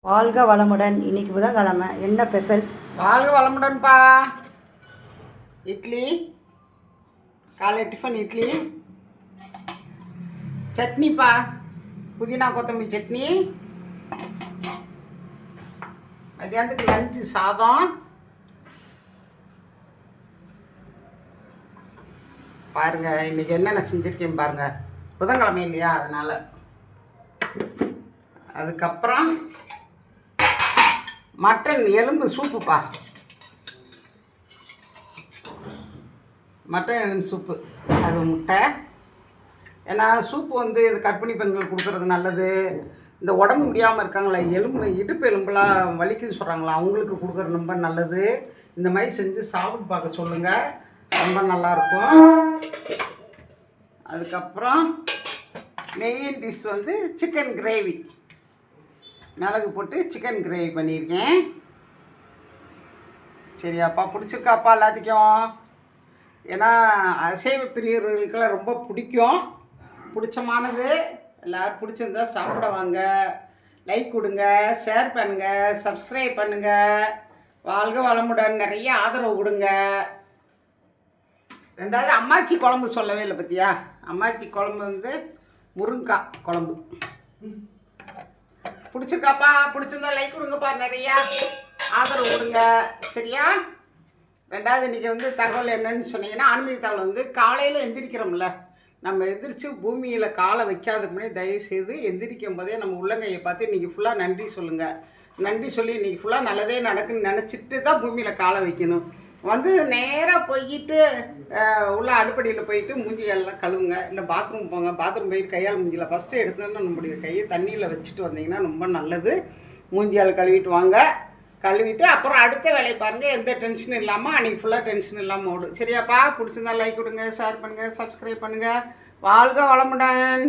வாழ்க வளமுடன். இன்னைக்கு புதன்கிழமை. என்ன ஸ்பெஷல்? வாழ்க வளமுடன்ப்பா. இட்லி, காலை டிஃபன் இட்லி, சட்னிப்பா, புதினா கொத்தமல்லி சட்னி. மதியானத்துக்கு லஞ்சு சாதம். பாருங்க இன்னைக்கு என்னென்ன செஞ்சுருக்கேன் பாருங்க. புதன்கிழமை இல்லையா, அதனால. அதுக்கப்புறம் மட்டன் எலும்பு சூப்புப்பா. மட்டன் எலும்பு சூப்பு, அது முட்டை. ஏன்னா சூப்பு வந்து இது கர்ப்பிணி பெண்கள் கொடுக்குறது நல்லது. இந்த உடம்பு முடியாமல் இருக்காங்களா, எலும்பு இடுப்பு எலும்புலாம் வலிக்குது சொல்கிறாங்களா, அவங்களுக்கு கொடுக்குறது ரொம்ப நல்லது. இந்த மாதிரி செஞ்சு சாப்பிட்டு பார்க்க சொல்லுங்கள், ரொம்ப நல்லாயிருக்கும். அதுக்கப்புறம் மெயின் டிஷ் வந்து சிக்கன் கிரேவி. மிளகு போட்டு சிக்கன் கிரேவி பண்ணியிருக்கேன். சரியாப்பா, பிடிச்சிருக்காப்பா எல்லாத்துக்கும். ஏன்னா அசைவ பிரியர்களுக்கெல்லாம் ரொம்ப பிடிக்கும், பிடிச்சமானது. எல்லோரும் பிடிச்சிருந்தா சாப்பிட வாங்க. லைக் கொடுங்க, ஷேர் பண்ணுங்கள், சப்ஸ்கிரைப் பண்ணுங்கள். வாழ்க வளமுடன். நிறைய ஆதரவு கொடுங்க. ரெண்டாவது அம்மாச்சி குழம்பு சொல்லவே இல்லை பற்றியா. அம்மாச்சி குழம்பு வந்து முருங்கைக்காய் குழம்பு. பிடிச்சிருக்காப்பா, பிடிச்சிருந்தா லைக் கொடுங்கப்பா, நிறையா ஆதரவு கொடுங்க. சரியா? ரெண்டாவது இன்றைக்கி வந்து தகவல் என்னன்னு சொன்னீங்கன்னா, ஆன்மீக தகவல் வந்து காலையில் எந்திரிக்கிறோம்ல, நம்ம எந்திரிச்சு பூமியில் காலை வைக்காதுக்கு முன்னாடி தயவுசெய்து எந்திரிக்கும் போதே நம்ம உள்ளங்கையை பார்த்து இன்றைக்கி ஃபுல்லாக நன்றி சொல்லுங்கள். நன்றி சொல்லி இன்றைக்கி ஃபுல்லாக நல்லதே நடக்குன்னு நினச்சிட்டு தான் பூமியில் காலை வைக்கணும். வந்து நேராக போய்கிட்டு உள்ள அடுப்படியில் போயிட்டு மூஞ்சியெல்லாம் கழுவுங்க. இல்லை பாத்ரூம் போங்க, பாத்ரூம் போயிட்டு கையால் மூஞ்சியில் ஃபஸ்ட்டு எடுத்தோன்னா நம்மளுடைய கையை தண்ணியில் வச்சுட்டு வந்தீங்கன்னா ரொம்ப நல்லது. மூஞ்சியால் கழுவிட்டு வாங்க. கழுவிட்டு அப்புறம் அடுத்த வேலையை பாருங்கள். எந்த டென்ஷனும் இல்லாமல் அன்றைக்கி ஃபுல்லாக டென்ஷன் இல்லாமல் ஓடும். சரியாப்பா? பிடிச்சிருந்தா லைக் கொடுங்க, ஷேர் பண்ணுங்கள், சப்ஸ்கிரைப் பண்ணுங்கள். வாழ்க வளமுடன்.